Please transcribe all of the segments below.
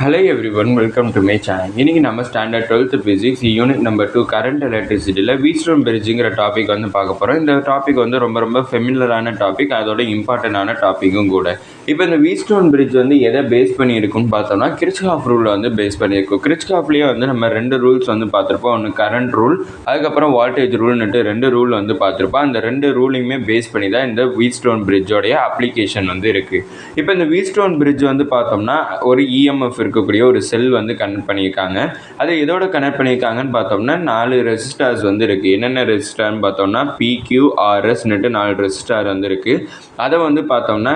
Hello everyone, welcome to my channel. இன்னைக்கு நம்ம standard 12th physics unit number 2 current எலக்ட்ரிசிட்டியில் Wheatstone பிரிட்ஜுங்கிற topic வந்து பார்க்க போகிறோம். இந்த டாபிக் வந்து ரொம்ப ஃபெமிலரான டாபிக், அதோட இம்பார்ட்டண்டான டாப்பிக்கும் கூட. இப்போ இந்த வீட்ஸ்டோன் பிரிட்ஜ் வந்து எதை பேஸ் பண்ணியிருக்குன்னு பார்த்தோம்னா கிர்ச்ஹாஃப் ரூலை வந்து பேஸ் பண்ணியிருக்கும். கிர்ச்ஹாஃப்லேயே வந்து நம்ம ரெண்டு ரூல்ஸ் வந்து பார்த்துருப்போம். ஒன்று கரண்ட் ரூல், அதுக்கப்புறம் வால்டேஜ் ரூல்னுட்டு ரெண்டு ரூல் வந்து பார்த்துருப்போம். அந்த ரெண்டு ரூலையுமே பேஸ் பண்ணி தான் இந்த வீட்ஸ்டோன் பிரிட்ஜோடைய அப்ளிகேஷன் வந்து இருக்குது. இப்போ இந்த வீட்ஸ்டோன் பிரிட்ஜ் வந்து பார்த்தோம்னா ஒரு இஎம்எஃப் இருக்கக்கூடிய ஒரு செல் வந்து கனெக்ட் பண்ணியிருக்காங்க. அதை எதோட கனெக்ட் பண்ணியிருக்காங்கன்னு பார்த்தோம்னா 4 ரெசிஸ்டார்ஸ் வந்து இருக்குது. என்னென்ன ரெசிஸ்டார்னு பார்த்தோம்னா PQRSன்னுட்டு 4 ரெசிஸ்டார் வந்து இருக்குது. அதை வந்து பார்த்தோம்னா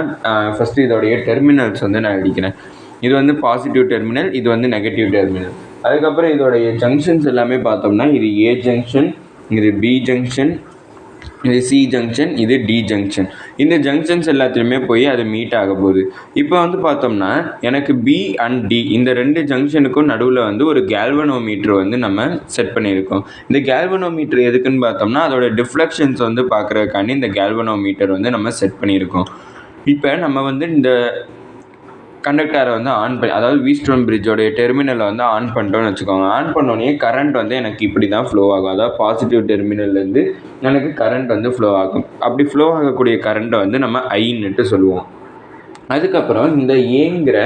ஃபஸ்ட்டு இதோடைய டெர்மினல்ஸ் வந்து நான் அடிக்கிறேன். இது வந்து பாசிட்டிவ் டெர்மினல், இது வந்து நெகட்டிவ் டெர்மினல். அதுக்கப்புறம் இதோடைய ஜங்ஷன்ஸ் எல்லாமே பார்த்தோம்னா இது ஏ ஜங்ஷன், இது பி ஜங்ஷன், இது சி ஜங்ஷன், இது டி ஜங்ஷன். இந்த ஜங்ஷன்ஸ் எல்லாத்துலேயுமே போய் அது மீட் ஆக போகுது. இப்போ வந்து பார்த்தோம்னா எனக்கு பி அண்ட் டி இந்த ரெண்டு ஜங்ஷனுக்கும் நடுவில் வந்து ஒரு கேல்வனோமீட்டர் வந்து நம்ம செட் பண்ணியிருக்கோம். இந்த கேல்வனோமீட்டர் எதுக்குன்னு பார்த்தோம்னா அதோட டிஃப்ளெக்ஷன்ஸ் வந்து பார்க்குறதுக்காண்டி இந்த கேல்வனோமீட்டர் வந்து நம்ம செட் பண்ணியிருக்கோம். இப்போ நம்ம வந்து இந்த கண்டக்டரை வந்து ஆன் பண்ணி, அதாவது வீட்ஸ்டோன் பிரிட்ஜோடைய டெர்மினலை வந்து ஆன் பண்ணிட்டோன்னு வச்சுக்கோங்க. ஆன் பண்ணோடனே கரண்ட் வந்து எனக்கு இப்படி தான் ஃப்ளோ ஆகும். அதாவது பாசிட்டிவ் டெர்மினல்லேருந்து எனக்கு கரண்ட் வந்து ஃப்ளோ ஆகும். அப்படி ஃப்ளோ ஆகக்கூடிய கரண்ட்டை வந்து நம்ம ஐன்னுட்டு சொல்லுவோம். அதுக்கப்புறம் இந்த ஏங்கிற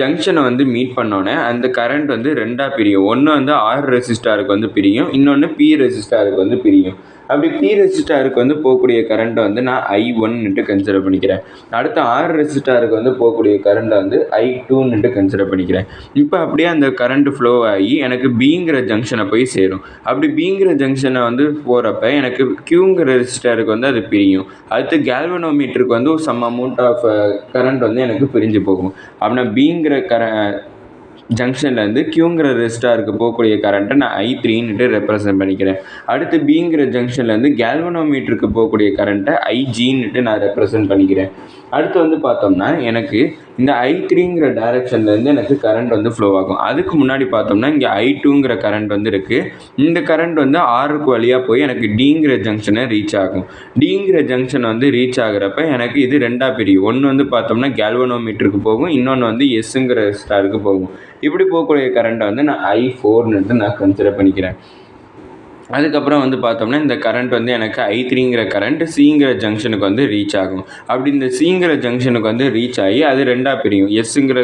ஜங்ஷனை வந்து மீட் பண்ணோன்னே அந்த கரண்ட் வந்து ரெண்டாக பிரியும். ஒன்று வந்து ஆர் ரெசிஸ்டாருக்கு வந்து பிரியும், இன்னொன்று பி ரெசிஸ்டாருக்கு வந்து பிரியும். அப்படி பி ரெசிஸ்டாருக்கு வந்து போகக்கூடிய கரண்ட்டை வந்து நான் I1ன்னுட்டு கன்சிடர் பண்ணிக்கிறேன். அடுத்து ஆர் ரெசிஸ்டாருக்கு வந்து போகக்கூடிய கரண்ட்டை வந்து I2ன்னுட்டு கன்சிடர் பண்ணிக்கிறேன். இப்போ அப்படியே அந்த கரண்ட் ஃப்ளோ ஆகி எனக்கு பிங்கிற ஜங்ஷனை போய் சேரும். அப்படி பிங்கிற ஜங்ஷனை வந்து போகிறப்ப எனக்கு கியூங்கிற ரெசிஸ்டாருக்கு வந்து அது பிரியும். அடுத்து கேல்வனோமீட்டருக்கு வந்து சம் அமௌண்ட் ஆஃப் கரண்ட் வந்து எனக்கு பிரிஞ்சு போகும். அப்படின்னா பிங்கிற ஜங்ஷன்லேருந்து கியூங்கிற ரெசிஸ்டாருக்கு போகக்கூடிய கரண்ட்டை நான் I3ன்னுட்டு ரெப்ரசன்ட் பண்ணிக்கிறேன். அடுத்து பிங்கிற ஜங்ஷன்லேருந்து கேல்வனோமீட்டருக்கு போகக்கூடிய கரண்ட்டை IG நான் ரெப்ரசன்ட் பண்ணிக்கிறேன். அடுத்து வந்து பார்த்தோம்னா எனக்கு இந்த I3ங்கிற டைரக்ஷன்லேருந்து எனக்கு கரண்ட் வந்து ஃப்ளோ ஆகும். அதுக்கு முன்னாடி பார்த்தோம்னா இங்கே I2ங்கிற கரண்ட் வந்து இருக்குது. இந்த கரண்ட் வந்து ஆருக்கு வழியாக போய் எனக்கு டிங்கிற ஜங்ஷனை ரீச் ஆகும். டிங்கிற ஜங்ஷன் வந்து ரீச் ஆகிறப்ப எனக்கு இது ரெண்டாக பிரியும். ஒன்று வந்து பார்த்தோம்னா கேல்வனோமீட்டருக்கு போகும், இன்னொன்று வந்து எஸ்ஸுங்கிற ரெசிஸ்டாருக்கு போகும். இப்படி போகக்கூடிய கரண்ட்டை வந்து நான் I4ன்னுட்டு நான் கன்சிடர் பண்ணிக்கிறேன். அதுக்கப்புறம் வந்து பார்த்தோம்னா இந்த கரண்ட் வந்து எனக்கு I3ங்கிற கரண்ட் சிங்கிற ஜங்ஷனுக்கு வந்து ரீச் ஆகும். அப்படி இந்த சிங்கிற ஜங்ஷனுக்கு வந்து ரீச் ஆகி அது ரெண்டாக பிரியும். எஸ்ஸுங்கிற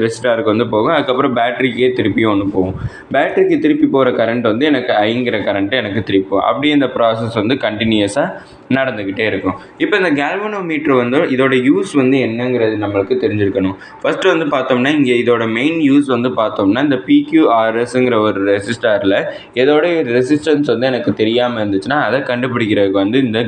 ரெசிஸ்டாருக்கு வந்து போகும், அதுக்கப்புறம் பேட்டரிக்கே திருப்பியும் ஒன்று போகும். பேட்டரிக்கு திருப்பி போகிற கரண்ட் வந்து எனக்கு ஐங்கிற கரண்ட்டு எனக்கு திருப்பி போகும். அப்படியே இந்த ப்ராசஸ் வந்து கண்டினியூஸாக நடந்துக்கிட்டே இருக்கும். இப்போ இந்த கேல்வனோமீட்டர் வந்து இதோட யூஸ் வந்து என்னங்கிறது நம்மளுக்கு தெரிஞ்சிருக்கணும். ஃபஸ்ட்டு வந்து பார்த்தோம்னா இங்கே இதோட மெயின் யூஸ் வந்து பார்த்தோம்னா இந்த PQRSங்கிற ஒரு ரெசிஸ்டாரில் இதோட ரெசிஸ்டன்ஸ் வந்து எனக்கு தெரியாமல் இருந்துச்சுன்னா அதை கண்டுபிடிக்கிறதுக்கு வந்து இந்த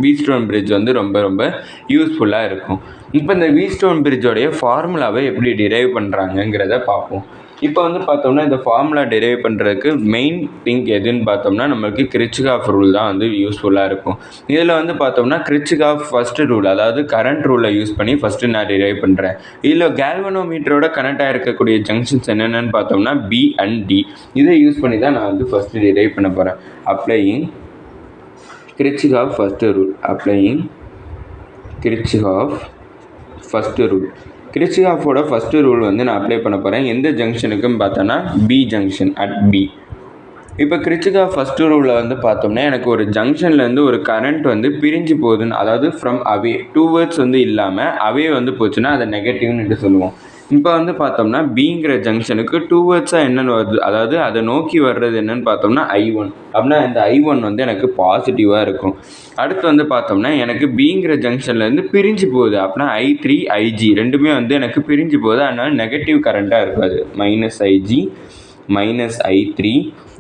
வீட்ஸ்டோன் பிரிட்ஜ் வந்து ரொம்ப யூஸ்ஃபுல்லாக இருக்கும். இப்போ இந்த வீட்ஸ்டோன் பிரிட்ஜோடைய ஃபார்முலாவை எப்படி டிரைவ் பண்ணுறாங்கங்கிறத பார்ப்போம். இப்போ வந்து பார்த்தோம்னா இந்த ஃபார்முலா டிரைவ் பண்ணுறதுக்கு மெயின் திங் எதுன்னு பார்த்தோம்னா நம்மளுக்கு கிர்ச்ஹாஃப் ரூல் தான் வந்து யூஸ்ஃபுல்லாக இருக்கும். இதில் வந்து பார்த்தோம்னா கிர்ச்ஹாஃப் ஃபஸ்ட்டு ரூல், அதாவது கரண்ட் ரூலை யூஸ் பண்ணி ஃபஸ்ட்டு நான் டிரைவ் பண்ணுறேன். இதில் கேல்வனோமீட்டரோட கனெக்ட் ஆகிருக்கக்கூடிய ஜங்ஷன்ஸ் என்னென்னு பார்த்தோம்னா பி அண்ட் டி. இதை யூஸ் பண்ணி தான் நான் வந்து ஃபஸ்ட்டு டிரைவ் பண்ண போகிறேன். Applying Kirchhoff first rule, applying Kirchhoff first rule. கிர்ச்ஹாஃபோட ஃபஸ்ட்டு ரூல் வந்து நான் அப்ளை பண்ண போகிறேன். எந்த ஜங்ஷனுக்குன்னு பார்த்தோன்னா பி ஜங்ஷன் அட் பி. இப்போ கிர்ச்ஹாஃப் ஃபஸ்ட்டு ரூலில் வந்து பார்த்தோம்னா எனக்கு ஒரு ஜங்ஷன்லேருந்து ஒரு கரண்ட் வந்து பிரிஞ்சு போகுதுன்னு, அதாவது ஃப்ரம் அவே டூவேர்ட்ஸ் வந்து இல்லாமல் அவே வந்து போச்சுன்னா அதை நெகட்டிவ்னுட்டு சொல்லுவோம். இப்போ வந்து பார்த்தோம்னா பிங்கிற ஜங்ஷனுக்கு டூவேர்ட்ஸாக என்னென்னு வருது, அதாவது அதை நோக்கி வர்றது என்னென்னு பார்த்தோம்னா I1. அப்படின்னா இந்த I1 வந்து எனக்கு பாசிட்டிவாக இருக்கும். அடுத்து வந்து பார்த்தோம்னா எனக்கு பிங்கிற ஜங்ஷன்லேருந்து பிரிஞ்சு போகுது. அப்படின்னா I3 IG ரெண்டுமே வந்து எனக்கு பிரிஞ்சு போகுது. அதனால் நெகட்டிவ் கரண்ட்டாக இருக்காது. -IG -I3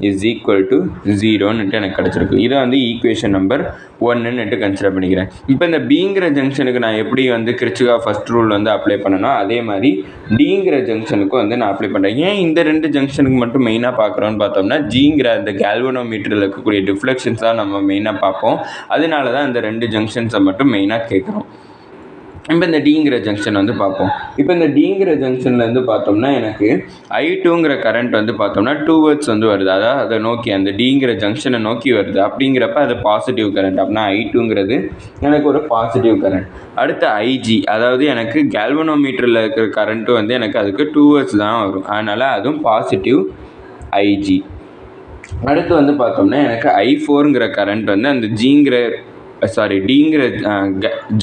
=0ன்னுட்டு எனக்கு கிடச்சிருக்கு. இதை வந்து ஈக்குவேஷன் நம்பர் 1ன்னுட்டு கன்சிடர் பண்ணிக்கிறேன். இப்போ இந்த பிங்கிற ஜங்ஷனுக்கு நான் எப்படி வந்து கிர்ச்ஹாஃப் ஃபஸ்ட் ரூல் வந்து அப்ளை பண்ணணும், அதே மாதிரி டிங்கிற ஜங்ஷனுக்கும் வந்து நான் அப்ளை பண்ணுறேன். ஏன் இந்த ரெண்டு ஜங்ஷனுக்கு மட்டும் மெயினாக பார்க்குறோன்னு பார்த்தோம்னா ஜிங்கிற அந்த கேல்வனோமீட்டரில் இருக்கக்கூடிய டிஃப்ளெக்ஷன்ஸ் தான் நம்ம மெயினாக பார்ப்போம். அதனால தான் இந்த ரெண்டு ஜங்ஷன்ஸை மட்டும் மெயினாக கேட்குறோம். இப்போ இந்த டிங்கிற ஜங்ஷன் வந்து பார்ப்போம். இப்போ இந்த டிங்கிற ஜங்ஷன்லேருந்து பார்த்தோம்னா எனக்கு I2ங்கிற கரண்ட் வந்து பார்த்தோம்னா டூவர்ட்ஸ் வந்து வருது, அதாவது அதை நோக்கி அந்த டிங்கிற ஜங்ஷனை நோக்கி வருது. அப்படிங்கிறப்ப அது பாசிட்டிவ் கரண்ட். அப்படின்னா I2ங்கிறது எனக்கு ஒரு பாசிட்டிவ் கரண்ட். அடுத்து IG, அதாவது எனக்கு கேல்வனோமீட்டரில் இருக்கிற கரண்ட்டு வந்து எனக்கு அதுக்கு டூவர்ட்ஸ் தான் வரும், அதனால் அதுவும் பாசிட்டிவ் IG. அடுத்து வந்து பார்த்தோம்னா எனக்கு I4ங்கிற கரண்ட் வந்து அந்த டிங்கிற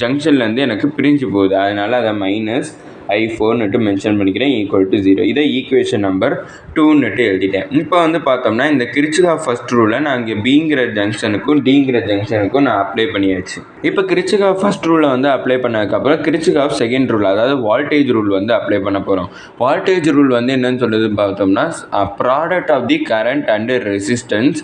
ஜங்ஷன்லேருந்து எனக்கு பிரிஞ்சு போகுது, அதனால் அதை -I4 மென்ஷன் பண்ணிக்கிறேன், =0. இதை ஈக்குவேஷன் நம்பர் 2 எழுதிட்டேன். இப்போ வந்து பார்த்தோம்னா இந்த கிர்ச்சாஃப் ஃபர்ஸ்ட் ரூலை நான் இங்கே பிங்கிற ஜங்ஷனுக்கும் டிங்கிற ஜங்ஷனுக்கும் நான் அப்ளை பண்ணியாச்சு. இப்போ கிர்ச்சாஃப் ஃபர்ஸ்ட் ரூலை வந்து அப்ளை பண்ணதுக்கப்புறம் கிர்ச்சாஃப் செகண்ட் ரூல், அதாவது வால்டேஜ் ரூல் வந்து அப்ளை பண்ண போகிறோம். வால்டேஜ் ரூல் வந்து என்னன்னு சொல்லுதுன்னு பார்த்தோம்னா product of the current and resistance,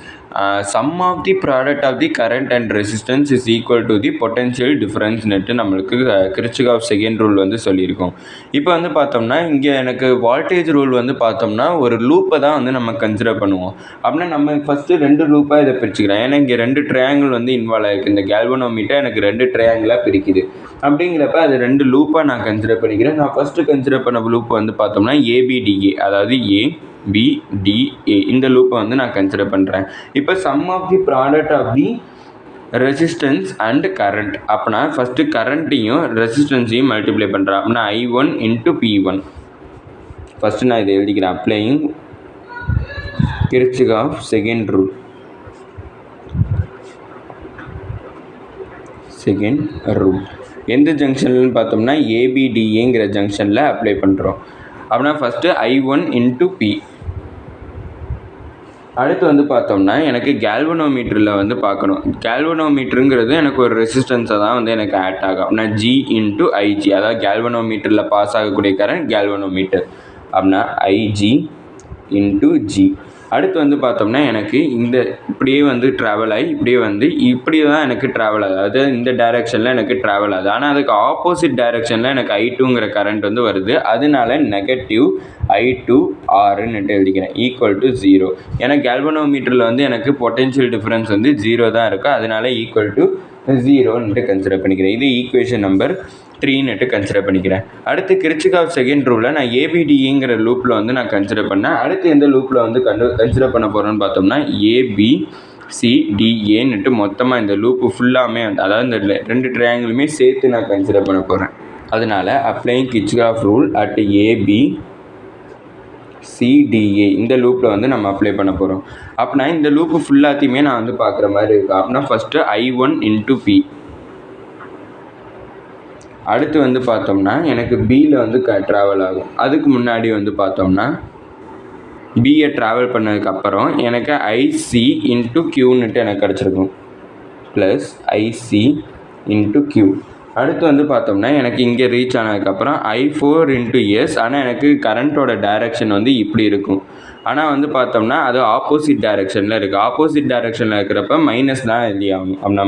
sum of the product of the current and resistance is equal to the potential difference நம்மளுக்கு கிர்ச்சாஃப் செகண்ட் ரூல் வந்து சொல்லியிருக்கோம். இப்போ வந்து பார்த்தோம்னா இங்கே எனக்கு வால்டேஜ் ரூல் வந்து பார்த்தோம்னா ஒரு லூப்பை தான் வந்து நம்ம கன்சிடர் பண்ணுவோம். அப்படின்னா நம்ம ஃபஸ்ட்டு 2 லூப்பாக இதை பிரிச்சுக்கிறோம். ஏன்னா இங்கே 2 ட்ரையாங்கிள் வந்து இன்வால்வ் ஆகிருக்கு. இந்த கேல்வனோமீட்டர் எனக்கு 2 ட்ரையாங்கிளாக பிரிக்குது. அப்படிங்கிறப்ப அது 2 லூப்பாக நான் கன்சிடர் பண்ணிக்கிறேன். நான் ஃபஸ்ட்டு கன்சிடர் பண்ண லூப் வந்து பார்த்தோம்னா ABDA, அதாவது ABDA இந்த லூப்பை வந்து நான் கன்சிடர் பண்ணுறேன். இப்போ sum of the product of the resistance and current, அப்படின்னா ஃபஸ்ட்டு கரண்ட்டையும் ரெசிஸ்டன்ஸையும் மல்டிப்ளை பண்ணுறேன். அப்படின்னா I1 × P1. ஃபஸ்ட்டு நான் இதை எழுதிக்கிறேன். Applying Kirchhoff second rule. எந்த ஜங்ஷன்லன்னு பார்த்தோம்னா ABDAங்கிற ஜங்ஷனில் அப்ளை பண்ணுறோம். அப்படின்னா ஃபஸ்ட்டு I1 × P. அடுத்து வந்து பார்த்தோம்னா எனக்கு கேல்வனோமீட்டரில் வந்து பார்க்கணும். கேல்வனோமீட்டருங்கிறது எனக்கு ஒரு ரெசிஸ்டன்ஸை தான் வந்து எனக்கு ஆட் ஆகும். அப்படின்னா G × IG, அதாவது கேல்வனோமீட்டரில் பாஸ் ஆகக்கூடிய கரண்ட் கேல்வனோமீட்டர். அப்படின்னா IG × G. அடுத்து வந்து பார்த்தோம்னா எனக்கு இந்த இப்படியே வந்து ட்ராவல் ஆகி இப்படியே தான் எனக்கு ட்ராவல் ஆகுது, அதாவது இந்த டைரெக்ஷனில் எனக்கு ட்ராவல் ஆகுது. ஆனால் அதுக்கு ஆப்போசிட் டைரெக்ஷனில் எனக்கு I2ங்கிற கரண்ட் வந்து வருது, அதனால -I2R எழுதிக்கிறேன், =0. ஏன்னா கேல்வனோமீட்டரில் வந்து எனக்கு பொட்டென்ஷியல் டிஃபரன்ஸ் வந்து 0 தான் இருக்குது, அதனால =0 கன்சிடர் பண்ணிக்கிறேன். இது ஈக்குவேஷன் நம்பர் 3 கன்சிடர் பண்ணிக்கிறேன். அடுத்து கிர்ச்சாஃப் செகண்ட் ரூலில் நான் ABDAங்கிற லூப்பில் வந்து நான் கன்சிடர் பண்ணேன். அடுத்து எந்த லூப்பில் வந்து கன்சிடர் பண்ண போகிறேன்னு பார்த்தோம்னா ABCDA மொத்தமாக இந்த லூப்பு ஃபுல்லாமே, அதாவது இந்த 2 ட்ரையாங்கிளுமே சேர்த்து நான் கன்சிடர் பண்ண போகிறேன். அதனால் அப்ளைங் கிர்ச்சாஃப் ரூல் அட் ABCDA இந்த லூப்பில் வந்து நம்ம அப்ளை பண்ண போகிறோம். அப்படின்னா இந்த லூப்பு ஃபுல்லாத்தையுமே நான் வந்து பார்க்குற மாதிரி இருக்கும். அப்படின்னா ஃபஸ்ட்டு I1 × P. அடுத்து வந்து பார்த்தோம்னா எனக்கு பியில் வந்து ட்ராவல் ஆகும். அதுக்கு முன்னாடி வந்து பார்த்தோம்னா பியை ட்ராவல் பண்ணதுக்கப்புறம் எனக்கு IC × Q எனக்கு கிடச்சிருக்கும், +IC × Q. அடுத்து வந்து பார்த்தோம்னா எனக்கு இங்கே ரீச் ஆனதுக்கப்புறம் I4 × S. ஆனால் எனக்கு கரண்ட்டோட டைரெக்ஷன் வந்து இப்படி இருக்கும். ஆனால் வந்து பார்த்தோம்னா அது ஆப்போசிட் டைரெக்ஷனில் இருக்குது. ஆப்போசிட் டைரெக்ஷனில் இருக்கிறப்ப மைனஸ் தான் எழுதி ஆகும். அப்படின்னா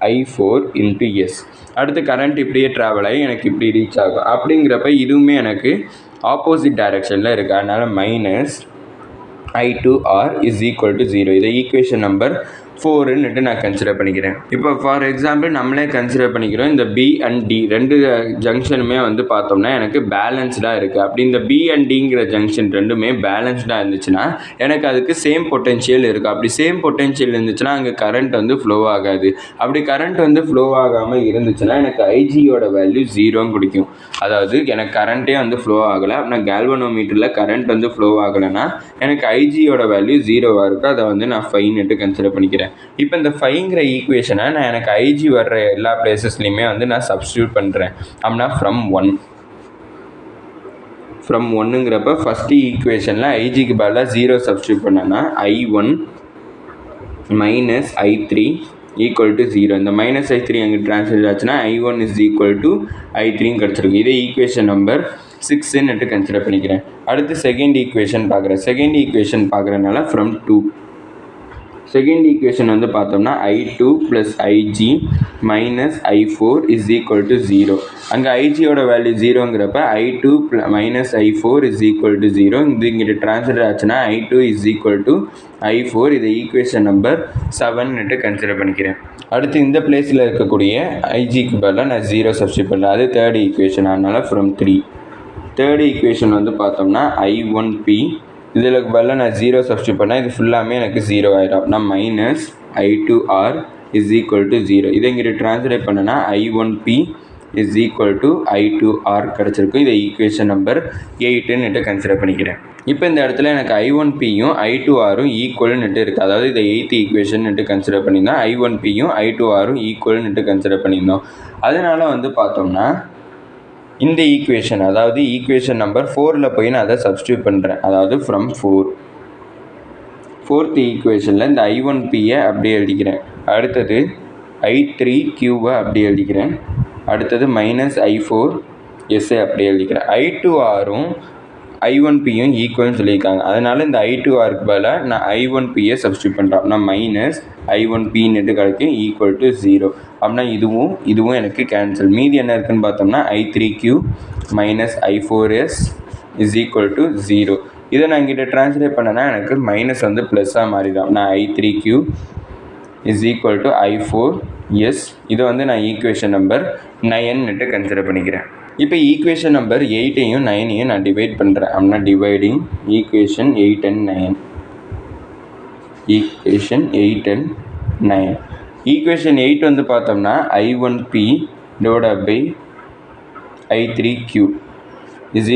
-I4 × S. அடுத்து கரண்ட் இப்படியே ட்ராவல் ஆகி எனக்கு இப்படி ரீச் ஆகும். அப்படிங்கிறப்ப இதுவுமே எனக்கு ஆப்போசிட் டைரெக்ஷனில் இருக்குது, அதனால் -I2R = 0. இதை ஈக்குவேஷன் நம்பர் 4 நான் கன்சிடர் பண்ணிக்கிறேன். இப்போ ஃபார் எக்ஸாம்பிள் நம்மளே கன்சிடர் பண்ணிக்கிறோம், இந்த B and D 2 ஜங்ஷனுமே வந்து பார்த்தோம்னா எனக்கு பேலன்ஸ்டாக இருக்குது. அப்படி இந்த B and Dங்கிற ஜங்ஷன் ரெண்டுமே பேலன்ஸ்டாக இருந்துச்சுன்னா எனக்கு அதுக்கு சேம் பொட்டென்ஷியல் இருக்குது. அப்படி சேம் பொட்டென்ஷியல் இருந்துச்சுன்னா அங்கே கரண்ட் வந்து ஃப்ளோ ஆகாது. அப்படி கரண்ட் வந்து ஃப்ளோ ஆகாமல் இருந்துச்சுன்னா எனக்கு IGயோட வேல்யூ 0 கிடைக்கும். அதாவது எனக்கு கரண்ட்டே வந்து ஃப்ளோ ஆகலை, அப்படின்னா கேல்வனோமீட்டரில் கரண்ட் வந்து ஃப்ளோ ஆகலைன்னா எனக்கு IGயோட வேல்யூ 0வாக இருக்குது. அதை வந்து நான் 5 கன்சிடர் பண்ணிக்கிறேன். இப்போ இந்த 5ங்கிற ஈக்குவேஷனை நான் எனக்கு IG வர்ற எல்லா பிளேசஸ்லையுமே வந்து நான் சப்ஸ்டியூட் பண்ணுறேன். அப்படின்னா ஃப்ரம் 1ங்கிறப்ப ஃபஸ்ட்டு ஈக்குவேஷனில் IGக்கு பதிலாக 0 சப்ஸ்டியூட் பண்ணேன்னா I1 - I3 = 0. இந்த -I3 அங்கே ட்ரான்ஸ்ஃபர் ஆச்சுன்னா I1 = I3 கிடச்சிருக்கு. இதே ஈக்குவேஷன் நம்பர் 6 கன்சிடர் பண்ணிக்கிறேன். அடுத்து செகண்ட் ஈக்குவேஷன் பார்க்குறேன். செகண்ட் ஈக்குவேஷன் பார்க்குறதுனால ஃப்ரம் 2 செகண்ட் ஈக்குவேஷன் வந்து பார்த்தோம்னா I2 + IG - I4 = 0. அங்கே ஐஜியோட வேல்யூ 0ங்கிறப்ப I2 - I4 = 0. இது இங்கிட்ட ட்ரான்ஸ்லேட் ஆச்சுன்னா I2 = I4. இதை ஈக்குவேஷன் நம்பர் 7ன்னுட்டு கன்சிடர் பண்ணிக்கிறேன். அடுத்து இந்த பிளேஸில் இருக்கக்கூடிய ஐஜிக்கு பதிலாக நான் 0 சப்ஸ்டியூட் பண்ணுறேன். அது தேர்ட் ஈக்குவேஷன். அதனால் ஃப்ரம் 3. தேர்ட் ஈக்குவேஷன் வந்து பார்த்தோம்னா I1P. இதில் பதிலாக நான் 0 சப்ஸ்டியூட் பண்ணால் இது ஃபுல்லாமே எனக்கு 0 ஆகிடும். நான் -I2R = 0. இதை இங்கிட்ட ட்ரான்ஸ்லேட் பண்ணனா I1P = I2R கிடச்சிருக்கும். இதை ஈக்குவேஷன் நம்பர் 8ன்னுட்டு கன்சிடர் பண்ணிக்கிறேன். இப்போ இந்த இடத்துல எனக்கு I1Pயும் I2Rயும் ஈக்குவல்னுட்டு இருக்குது. அதாவது இதை 8th ஈக்குவேஷன்னுட்டு கன்சிடர் பண்ணியிருந்தோம். I1Pயும் I2Rயும் ஈக்குவல்னுட்டு கன்சிடர் பண்ணியிருந்தோம். அதனால வந்து பார்த்தோம்னா இந்த ஈக்குவேஷன், அதாவது ஈக்குவேஷன் நம்பர் 4ல் போய் நான் அதை சப்ஸ்டியூட் பண்ணுறேன். அதாவது ஃப்ரம் 4. ஃபோர்த் ஈக்குவேஷனில் இந்த I1Pயை அப்படியே எழுதிக்கிறேன். அடுத்தது I3Qவை அப்படியே எழுதிக்கிறேன். அடுத்தது -I4Sஐ அப்படியே எழுதிக்கிறேன். I2Rயும் I1Pயும் ஈக்குவல்னு சொல்லியிருக்காங்க. அதனால் இந்த I2Rக்கு பதிலாக நான் I1Pயை சப்ஸ்டியூட் பண்ணுறேன். நான் -I1Pன்னுட்டு கிடைக்கும் = 0. அப்படின்னா இதுவும் எனக்கு கேன்சல். மீதி என்ன இருக்குதுன்னு பார்த்தோம்னா I3Q - I4S = 0. இதை நான் இங்கிட்ட ட்ரான்ஸ்லேட் பண்ணேன்னா எனக்கு மைனஸ் வந்து ப்ளஸ்ஸாக மாறிடும். நான் I3Q = I4S. இதை வந்து நான் ஈக்குவேஷன் நம்பர் 9ன்னுட்டு கன்சிடர் பண்ணிக்கிறேன். இப்போ ஈக்குவேஷன் நம்பர் 8ஐயும் 9ஐயும் நான் டிவைட் பண்ணுறேன். அப்படின்னா dividing equation 8 and 9. Equation 8 and 9. Equation 8 வந்து பார்த்தோம்னா I1P / I3Q =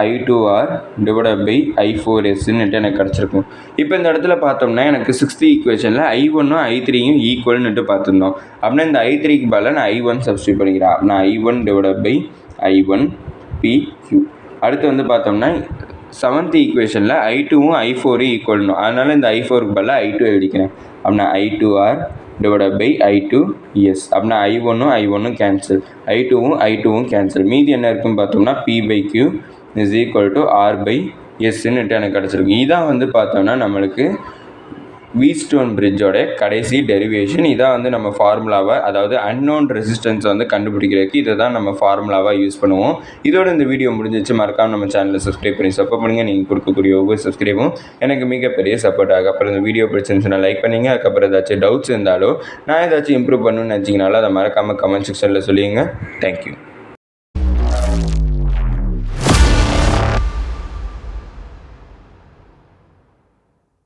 I2R / I4Sன்னுட்டு எனக்கு கிடச்சிருக்கும். இப்போ இந்த இடத்துல பார்த்தோம்னா எனக்கு 6th ஈக்குவேஷனில் I1ம் I3யும் ஈக்குவல்னுட்டு பார்த்துருந்தோம். அப்படின்னா இந்த I3க்கு பதிலாக நான் I1 சப்ஸ்டியூட் பண்ணிக்கிறேன். அப்படின்னா I1 / I1PQ. அடுத்து வந்து பார்த்தோம்னா 7th ஈக்குவேஷனில் I2வும் I4யும் ஈக்குவல்னும். அதனால் இந்த I4க்கு பதிலாக I2 எழுதிக்கிறேன். அப்படின்னா I2R / I2S. அப்படின்னா I1ம் கேன்சல், I2வும் கேன்சல். மீதி என்ன இருக்குன்னு பார்த்தோம்னா P/Q = R/Sன்னுட்டு எனக்கு கிடச்சிருக்கு. இதான் வந்து பார்த்தோம்னா நம்மளுக்கு வீட்ஸ்டோன் பிரிட்ஜோட கடைசி டெரிவேஷன். இதான் வந்து நம்ம ஃபார்முலாவை, அதாவது அன்னோன் ரெசிஸ்டன்ஸை வந்து கண்டுபிடிக்கிறதுக்கு இதை தான் நம்ம ஃபார்முலாவாக யூஸ் பண்ணுவோம். இதோட இந்த வீடியோ முடிஞ்சிச்சு. மறக்காமல் நம்ம சேனலை சப்ஸ்கிரைப் பண்ணி சப்போர்ட் பண்ணுங்கள். நீங்கள் கொடுக்கக்கூடிய ஒவ்வொரு சப்ஸ்கிரைபும் எனக்கு மிகப்பெரிய சப்போர்ட் ஆகும். அப்புறம் இந்த வீடியோ பிடிச்சிருந்துச்சுன்னா லைக் பண்ணிங்க. அதுக்கப்புறம் ஏதாச்சும் டவுட்ஸ் இருந்தாலோ நான் ஏதாச்சும் இம்ப்ரூவ் பண்ணணும்னு நினச்சிங்கனாலும் அதை மறக்காமல் கமெண்ட் செக்ஷனில் சொல்லிடுங்க. தேங்க்யூ.